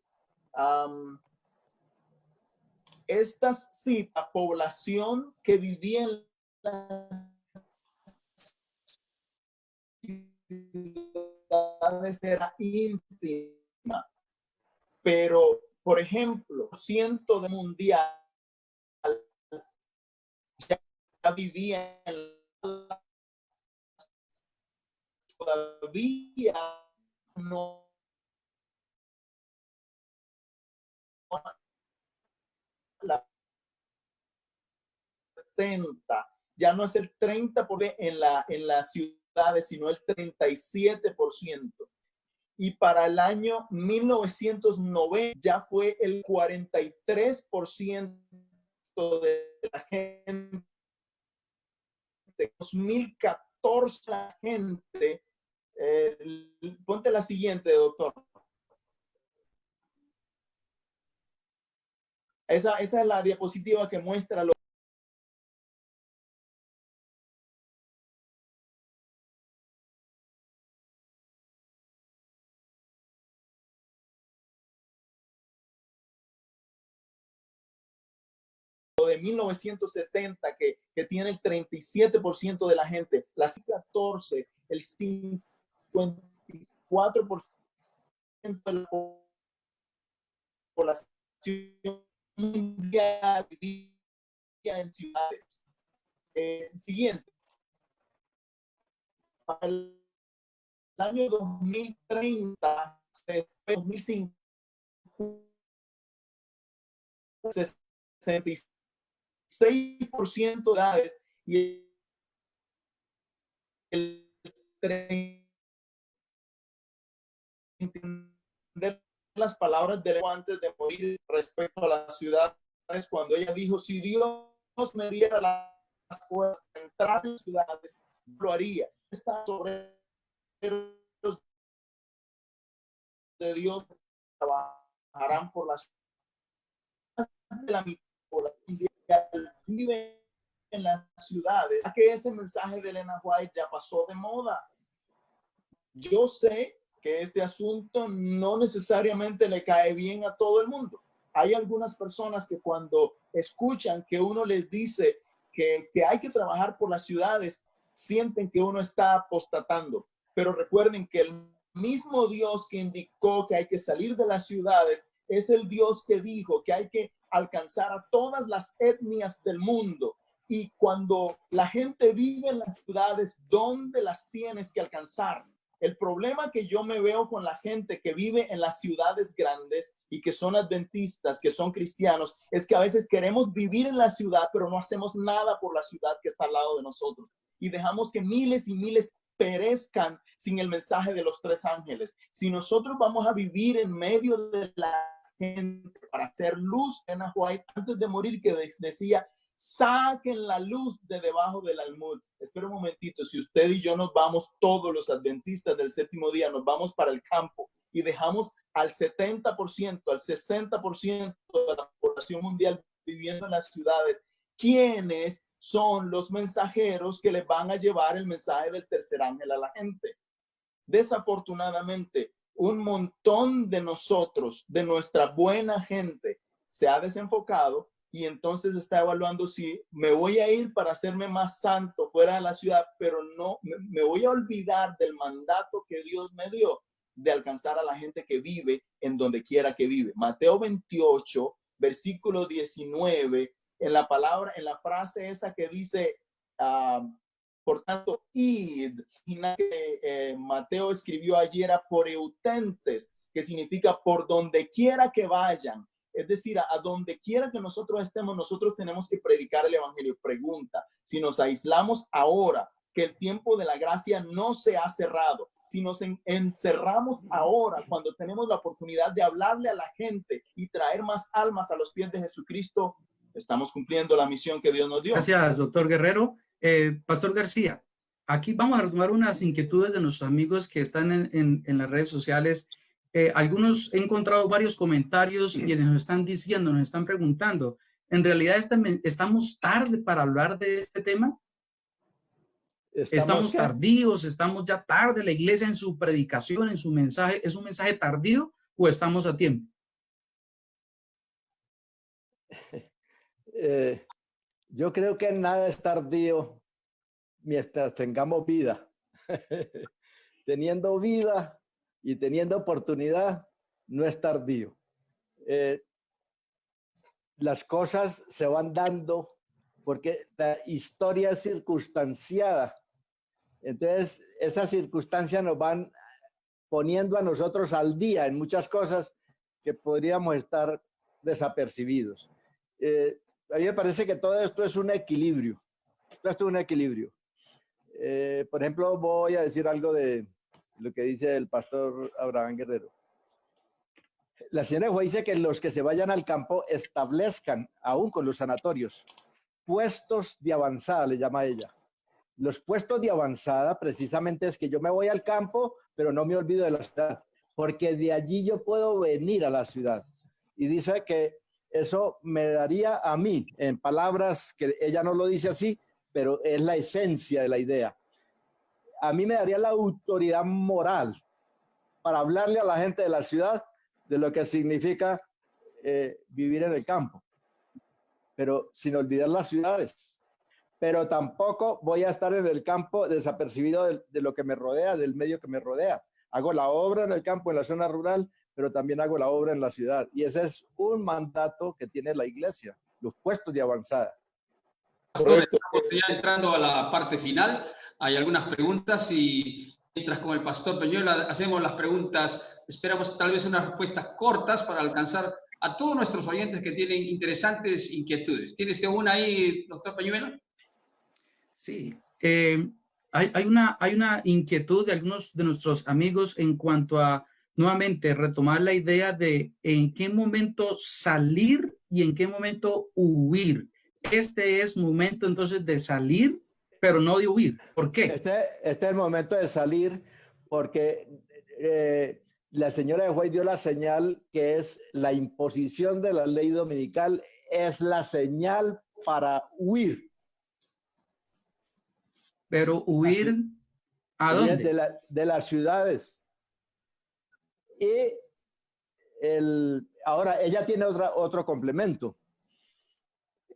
Esta cita, población que vivía en la ciudades era ínfima, pero por ejemplo, ciento de mundial ya vivía en todavía no la 70, ya no es el 30% en las ciudades, sino el 37%. Y para el año 1990 ya fue el 43% de la gente. 2014 la gente, ponte la siguiente, doctor. Esa es la diapositiva que muestra lo de 1970 que tiene el 37% de la gente, la 14, el 54% de la población mundial vivía en ciudades. Siguiente. Para el año 2030, 2050, 66% de edades y el 30% entender las palabras de Leo antes de morir respecto a las ciudades, cuando ella dijo, si Dios me diera las fuerzas de entrar en ciudades, lo haría. Está sobre los de Dios trabajarán por las de la mitad vive en las ciudades, que ese mensaje de Elena White ya pasó de moda. Yo sé que este asunto no necesariamente le cae bien a todo el mundo. Hay algunas personas que cuando escuchan que uno les dice que hay que trabajar por las ciudades, sienten que uno está apostatando. Pero recuerden que el mismo Dios que indicó que hay que salir de las ciudades es el Dios que dijo que hay que alcanzar a todas las etnias del mundo. Y cuando la gente vive en las ciudades, ¿dónde las tienes que alcanzar? El problema que yo me veo con la gente que vive en las ciudades grandes y que son adventistas, que son cristianos, es que a veces queremos vivir en la ciudad, pero no hacemos nada por la ciudad que está al lado de nosotros. Y dejamos que miles y miles perezcan sin el mensaje de los tres ángeles. Si nosotros vamos a vivir en medio de la gente para hacer luz, Elena White antes de morir que decía, saquen la luz de debajo del almud. Espera un momentito, si usted y yo nos vamos, todos los adventistas del séptimo día, nos vamos para el campo y dejamos al 70%, al 60% de la población mundial viviendo en las ciudades, ¿quiénes son los mensajeros que les van a llevar el mensaje del tercer ángel a la gente? Desafortunadamente, un montón de nosotros, de nuestra buena gente, se ha desenfocado y entonces está evaluando si me voy a ir para hacerme más santo fuera de la ciudad, pero no, me voy a olvidar del mandato que Dios me dio de alcanzar a la gente que vive en donde quiera que vive. Mateo 28, versículo 19, en la palabra, en la frase esa que dice, por tanto, id, Mateo escribió ayer a por eutentes, que significa por donde quiera que vayan. Es decir, a donde quiera que nosotros estemos, nosotros tenemos que predicar el evangelio. Pregunta, si nos aislamos ahora, que el tiempo de la gracia no se ha cerrado, si nos encerramos ahora, cuando tenemos la oportunidad de hablarle a la gente y traer más almas a los pies de Jesucristo, estamos cumpliendo la misión que Dios nos dio. Gracias, doctor Guerrero. Pastor García, aquí vamos a retomar unas inquietudes de nuestros amigos que están en las redes sociales. Algunos he encontrado varios comentarios y nos están diciendo, nos están preguntando, ¿en realidad estamos tarde para hablar de este tema? Estamos tardíos, estamos ya tarde. La iglesia en su predicación, en su mensaje, ¿es un mensaje tardío o estamos a tiempo? Yo creo que nada es tardío mientras tengamos vida. Teniendo vida y teniendo oportunidad, no es tardío. Las cosas se van dando porque la historia es circunstanciada. Entonces, esas circunstancias nos van poniendo a nosotros al día en muchas cosas que podríamos estar desapercibidos. A mí me parece que todo esto es un equilibrio. Todo esto es un equilibrio. Por ejemplo, voy a decir algo de lo que dice el pastor Abraham Guerrero. La señora Juez dice que los que se vayan al campo establezcan, aún con los sanatorios, puestos de avanzada, le llama ella. Los puestos de avanzada precisamente es que yo me voy al campo, pero no me olvido de la ciudad, porque de allí yo puedo venir a la ciudad. Y dice que eso me daría a mí, en palabras que ella no lo dice así, pero es la esencia de la idea. A mí me daría la autoridad moral para hablarle a la gente de la ciudad de lo que significa vivir en el campo, pero sin olvidar las ciudades. Pero tampoco voy a estar en el campo desapercibido de lo que me rodea, del medio que me rodea. Hago la obra en el campo, en la zona rural, pero también hago la obra en la ciudad. Y ese es un mandato que tiene la iglesia, los puestos de avanzada. Pastor, estamos ya entrando a la parte final. Hay algunas preguntas y mientras con el pastor Peñuela hacemos las preguntas, esperamos tal vez unas respuestas cortas para alcanzar a todos nuestros oyentes que tienen interesantes inquietudes. ¿Tiene usted una ahí, doctor Peñuela? Sí, hay una inquietud de algunos de nuestros amigos en cuanto a, nuevamente, retomar la idea de en qué momento salir y en qué momento huir. Este es momento entonces de salir, pero no de huir. ¿Por qué? Este es el momento de salir porque la señora de Juez dio la señal que es la imposición de la ley dominical, es la señal para huir. Pero huir, ¿a dónde? De las ciudades. Y ahora ella tiene otro complemento.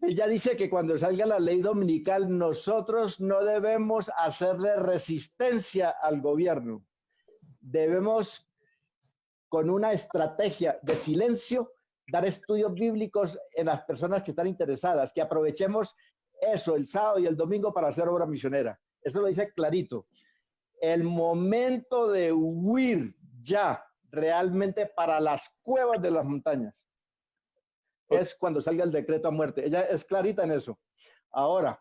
Ella dice que cuando salga la ley dominical, nosotros no debemos hacerle resistencia al gobierno. Debemos, con una estrategia de silencio, dar estudios bíblicos en las personas que están interesadas, que aprovechemos eso el sábado y el domingo para hacer obra misionera. Eso lo dice clarito. El momento de huir ya realmente para las cuevas de las montañas es cuando salga el decreto a muerte. Ella es clarita en eso. Ahora,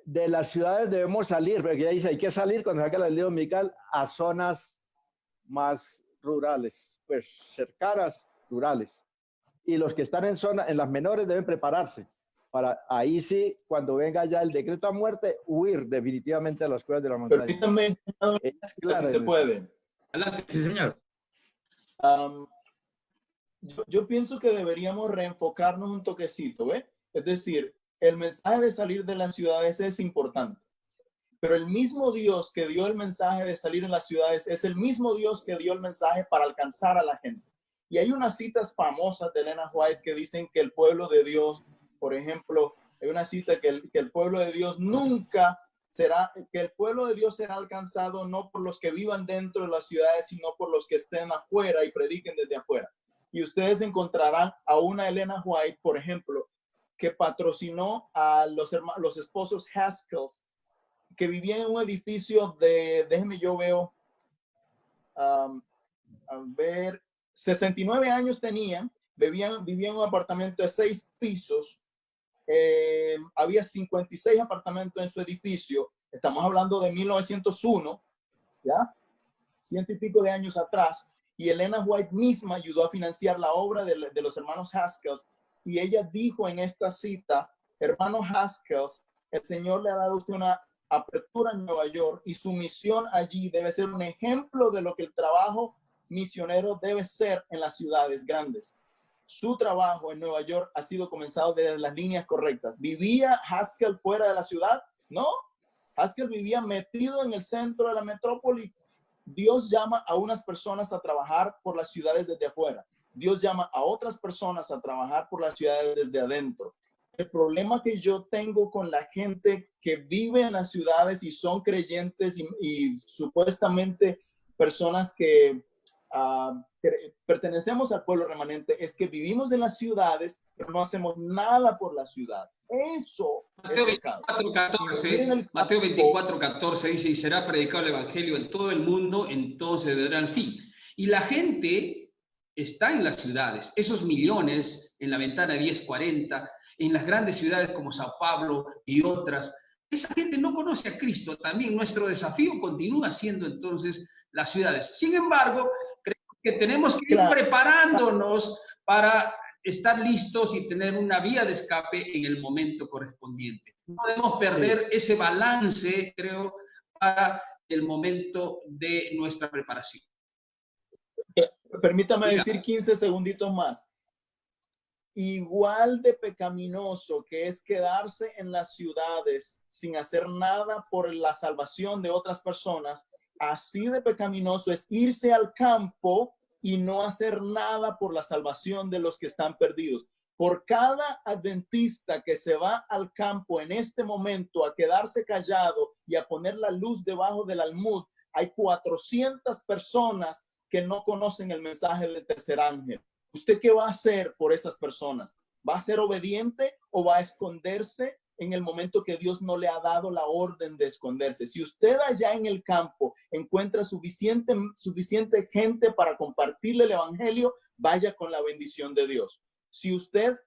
de las ciudades debemos salir, porque ella dice hay que salir cuando salga la ley dominical a zonas más rurales, pues cercanas, rurales. Y los que están en las menores deben prepararse para ahí sí, cuando venga ya el decreto a muerte, huir definitivamente a las cuevas de la montaña. Permítame, si se puede. Sí, señor. Yo pienso que deberíamos reenfocarnos un toquecito, ¿ve? Es decir, el mensaje de salir de las ciudades es importante, pero el mismo Dios que dio el mensaje de salir en las ciudades es el mismo Dios que dio el mensaje para alcanzar a la gente. Y hay unas citas famosas de Elena White que dicen que el pueblo de Dios, por ejemplo, hay una cita que el pueblo de Dios nunca será, que el pueblo de Dios será alcanzado no por los que vivan dentro de las ciudades, sino por los que estén afuera y prediquen desde afuera. Y ustedes encontrarán a una Elena White, por ejemplo, que patrocinó a los esposos Haskells, que vivían en un edificio déjenme yo veo, a ver, 69 años tenían, vivían en un apartamento de 6 pisos, había 56 apartamentos en su edificio, estamos hablando de 1901, ¿ya? 100 y pico de años atrás, y Elena White misma ayudó a financiar la obra de los hermanos Haskells, y ella dijo en esta cita, hermanos Haskells, el Señor le ha dado a usted una apertura en Nueva York, y su misión allí debe ser un ejemplo de lo que el trabajo misionero debe ser en las ciudades grandes. Su trabajo en Nueva York ha sido comenzado desde las líneas correctas. ¿Vivía Haskell fuera de la ciudad? No, Haskell vivía metido en el centro de la metrópoli. Dios llama a unas personas a trabajar por las ciudades desde afuera. Dios llama a otras personas a trabajar por las ciudades desde adentro. El problema que yo tengo con la gente que vive en las ciudades y son creyentes y supuestamente personas que pertenecemos al pueblo remanente es que vivimos en las ciudades, pero no hacemos nada por la ciudad. Eso Mateo es pecado. 24:14, Mateo 24:14 dice, y será predicado el evangelio en todo el mundo, entonces vendrá el fin. Y la gente está en las ciudades, esos millones en la ventana 1040, en las grandes ciudades como Sao Paulo y otras. Esa gente no conoce a Cristo. También nuestro desafío continúa siendo entonces las ciudades. Sin embargo, creo que tenemos que ir preparándonos para estar listos y tener una vía de escape en el momento correspondiente. No podemos perder ese balance, creo, para el momento de nuestra preparación. Permítame decir 15 segunditos más. Igual de pecaminoso que es quedarse en las ciudades sin hacer nada por la salvación de otras personas, así de pecaminoso es irse al campo y no hacer nada por la salvación de los que están perdidos. Por cada adventista que se va al campo en este momento a quedarse callado y a poner la luz debajo del almud, hay 400 personas que no conocen el mensaje del tercer ángel. ¿Usted qué va a hacer por esas personas? ¿Va a ser obediente o va a esconderse en el momento que Dios no le ha dado la orden de esconderse? Si usted allá en el campo encuentra suficiente gente para compartirle el evangelio, vaya con la bendición de Dios. Si usted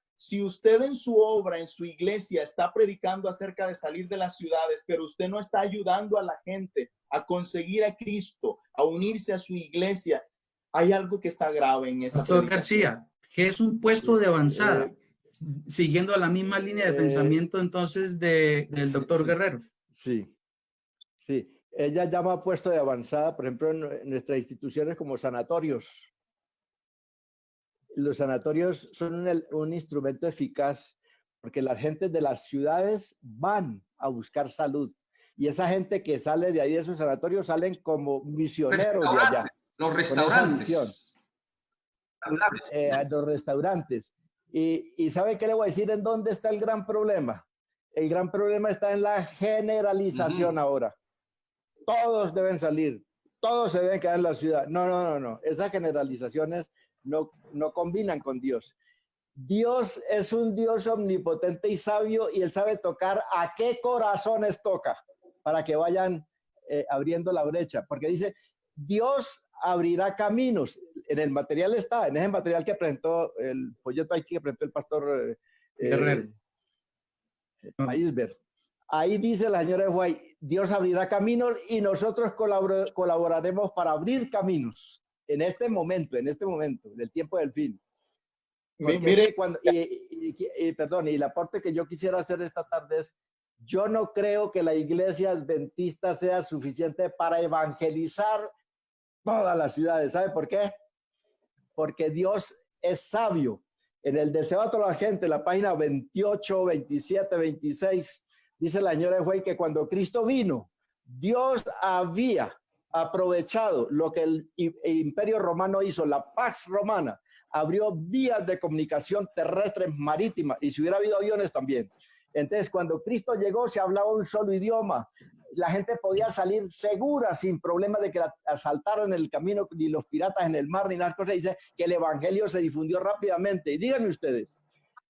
en su obra, en su iglesia, está predicando acerca de salir de las ciudades, pero usted no está ayudando a la gente a conseguir a Cristo, a unirse a su iglesia, hay algo que está grave en esa Doctor García, que es un puesto de avanzada, siguiendo a la misma línea de pensamiento entonces del doctor Guerrero. Sí. Ella llama puesto de avanzada, por ejemplo, en nuestras instituciones como sanatorios. Los sanatorios son un instrumento eficaz porque las gentes de las ciudades van a buscar salud. Y esa gente que sale de ahí de esos sanatorios salen como misioneros de allá. Los restaurantes. Los restaurantes. Y ¿sabe qué le voy a decir? ¿En dónde está el gran problema? El gran problema está en la generalización ahora. Todos deben salir. Todos se deben quedar en la ciudad. No. Esas generalizaciones no combinan con Dios. Dios es un Dios omnipotente y sabio y Él sabe tocar a qué corazones toca para que vayan abriendo la brecha. Porque dice, Dios abrirá caminos. En el material está, en ese material que presentó el folleto aquí que presentó el pastor Guerrero. Paisberg. Ahí dice la señora White, Dios abrirá caminos y nosotros colaboraremos para abrir caminos en este momento del tiempo del fin. Mire, perdón, y el aporte que yo quisiera hacer esta tarde es, yo no creo que la iglesia adventista sea suficiente para evangelizar todas las ciudades. ¿Sabe por qué? Porque Dios es sabio. En el Deseo a toda la gente, la página 28, 27, 26, dice la señora Güey que cuando Cristo vino, Dios había aprovechado lo que el Imperio Romano hizo, la Pax Romana, abrió vías de comunicación terrestres, marítimas, y si hubiera habido aviones también. Entonces, cuando Cristo llegó, se hablaba un solo idioma. La gente podía salir segura, sin problema de que la asaltaran en el camino, ni los piratas en el mar, ni nada. Dice que el evangelio se difundió rápidamente. Y díganme ustedes,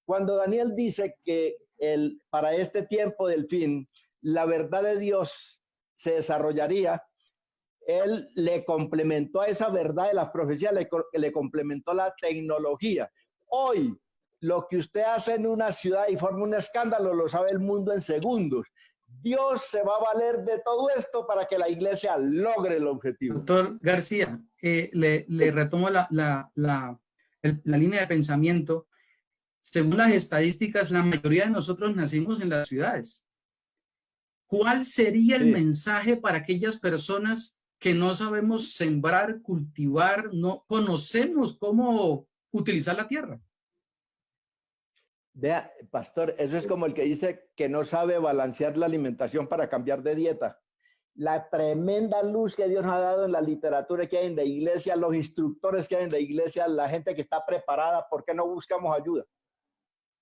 cuando Daniel dice que para este tiempo del fin, la verdad de Dios se desarrollaría, él le complementó a esa verdad de las profecías, le complementó la tecnología. Hoy, lo que usted hace en una ciudad y forma un escándalo, lo sabe el mundo en segundos. Dios se va a valer de todo esto para que la iglesia logre el objetivo. Doctor García, le retomo la línea de pensamiento. Según las estadísticas, la mayoría de nosotros nacimos en las ciudades. ¿Cuál sería el mensaje para aquellas personas que no sabemos sembrar, cultivar, no conocemos cómo utilizar la tierra? Vea, pastor, eso es como el que dice que no sabe balancear la alimentación para cambiar de dieta. La tremenda luz que Dios nos ha dado en la literatura que hay en la iglesia, los instructores que hay en la iglesia, la gente que está preparada, ¿por qué no buscamos ayuda?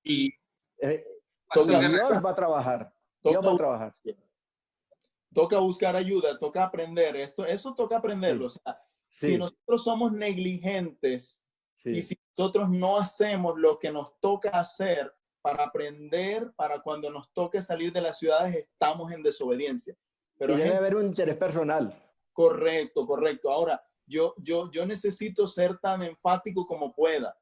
Y Dios va a trabajar. Dios va a trabajar. Toca buscar ayuda, toca aprender. Eso toca aprenderlo. Sí. O sea, Sí. si nosotros somos negligentes Sí. y si nosotros no hacemos lo que nos toca hacer para aprender, para cuando nos toque salir de las ciudades, estamos en desobediencia. Pero y debe haber un interés personal. Correcto, correcto. Ahora, yo necesito ser tan enfático como pueda.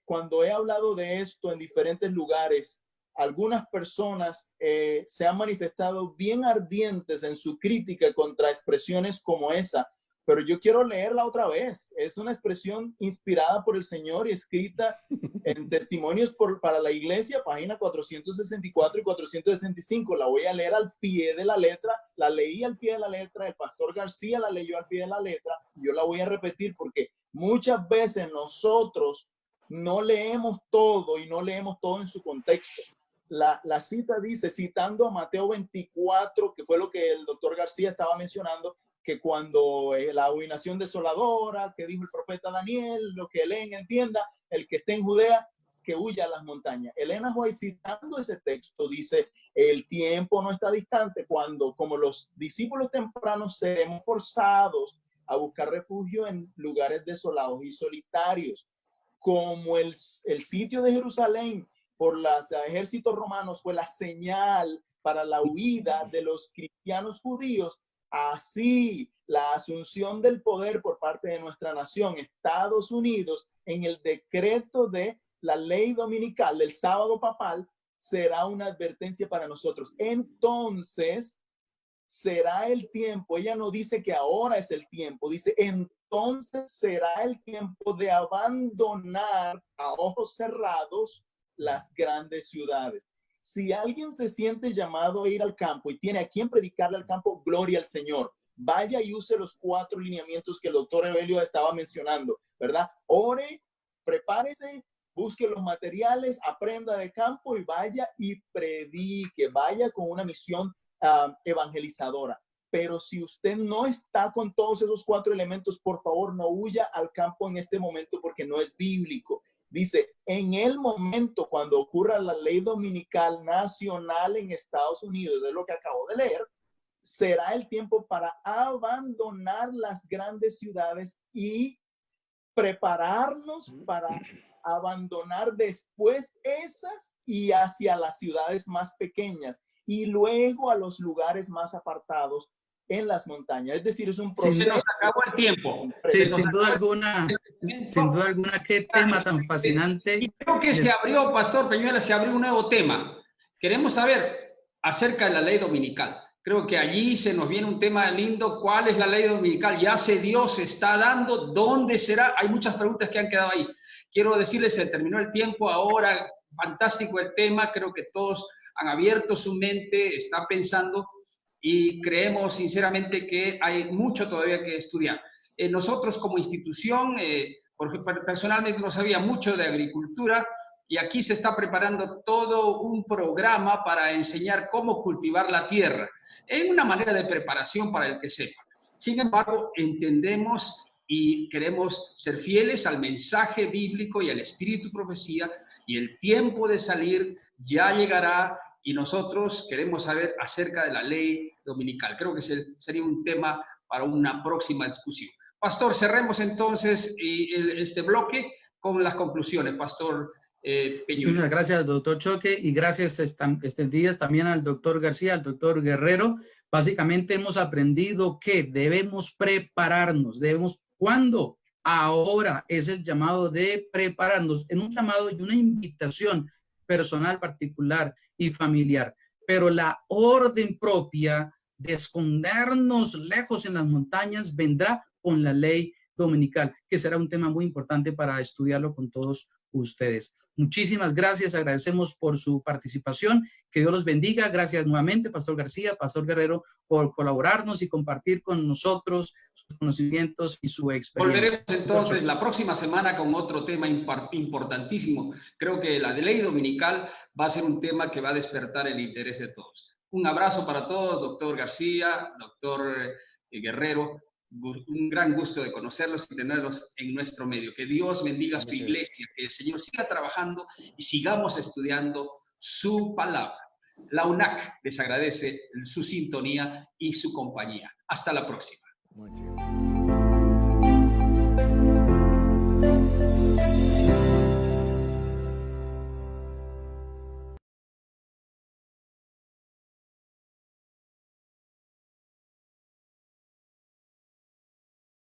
Cuando he hablado de esto en diferentes lugares, algunas personas se han manifestado bien ardientes en su crítica contra expresiones como esa, pero yo quiero leerla otra vez. Es una expresión inspirada por el Señor y escrita en Testimonios para la Iglesia, página 464 y 465. La voy a leer al pie de la letra. La leí al pie de la letra, el pastor García la leyó al pie de la letra. Yo la voy a repetir porque muchas veces nosotros no leemos todo y no leemos todo en su contexto. La cita dice, citando a Mateo 24, que fue lo que el doctor García estaba mencionando, que cuando la abominación desoladora, que dijo el profeta Daniel, lo que leen entienda, el que esté en Judea, que huya a las montañas. Elena White, citando ese texto, dice, el tiempo no está distante cuando, como los discípulos tempranos, seremos forzados a buscar refugio en lugares desolados y solitarios, como el sitio de Jerusalén por los ejércitos romanos fue la señal para la huida de los cristianos judíos. Así, la asunción del poder por parte de nuestra nación, Estados Unidos, en el decreto de la ley dominical del sábado papal, será una advertencia para nosotros. Entonces, será el tiempo. Ella no dice que ahora es el tiempo, dice entonces será el tiempo de abandonar a ojos cerrados las grandes ciudades. Si alguien se siente llamado a ir al campo y tiene a quien predicarle al campo, gloria al Señor. Vaya y use los 4 lineamientos que el doctor Evelio estaba mencionando, ¿verdad? Ore, prepárese, busque los materiales, aprenda de campo y vaya y predique, vaya con una misión evangelizadora. Pero si usted no está con todos esos 4 elementos, por favor, no huya al campo en este momento porque no es bíblico. Dice, en el momento cuando ocurra la ley dominical nacional en Estados Unidos, es lo que acabo de leer, será el tiempo para abandonar las grandes ciudades y prepararnos para abandonar después esas y hacia las ciudades más pequeñas y luego a los lugares más apartados en las montañas. Es decir, es un proceso. Se nos acabó el tiempo. Sí, sin duda alguna, qué tema tan fascinante. Y creo que se abrió, Pastor Peñuela, se abrió un nuevo tema. Queremos saber acerca de la ley dominical. Creo que allí se nos viene un tema lindo. ¿Cuál es la ley dominical? Ya se dio, se está dando. ¿Dónde será? Hay muchas preguntas que han quedado ahí. Quiero decirles, se terminó el tiempo ahora. Fantástico el tema. Creo que todos han abierto su mente, están pensando y creemos sinceramente que hay mucho todavía que estudiar. Nosotros como institución, porque personalmente no sabía mucho de agricultura y aquí se está preparando todo un programa para enseñar cómo cultivar la tierra. Es una manera de preparación para el que sepa. Sin embargo, entendemos y queremos ser fieles al mensaje bíblico y al espíritu profecía y el tiempo de salir ya llegará. Y nosotros queremos saber acerca de la ley dominical. Creo que sería un tema para una próxima discusión. Pastor, cerremos entonces este bloque con las conclusiones, Pastor Peñuela. Muchas gracias, doctor Choque, y gracias extendidas también al doctor García, al doctor Guerrero. Básicamente hemos aprendido que debemos prepararnos. ¿Cuándo? Ahora es el llamado de prepararnos, en un llamado y una invitación personal, particular y familiar, pero la orden propia de escondernos lejos en las montañas vendrá con la ley dominical, que será un tema muy importante para estudiarlo con todos ustedes. Muchísimas gracias, agradecemos por su participación, que Dios los bendiga. Gracias nuevamente, Pastor García, Pastor Guerrero, por colaborarnos y compartir con nosotros sus conocimientos y su experiencia. Volveremos entonces la próxima semana con otro tema importantísimo. Creo que la de ley dominical va a ser un tema que va a despertar el interés de todos. Un abrazo para todos, doctor García, doctor Guerrero. Un gran gusto de conocerlos y tenerlos en nuestro medio. Que Dios bendiga a su iglesia, que el Señor siga trabajando y sigamos estudiando su palabra. La UNAC les agradece su sintonía y su compañía. Hasta la próxima.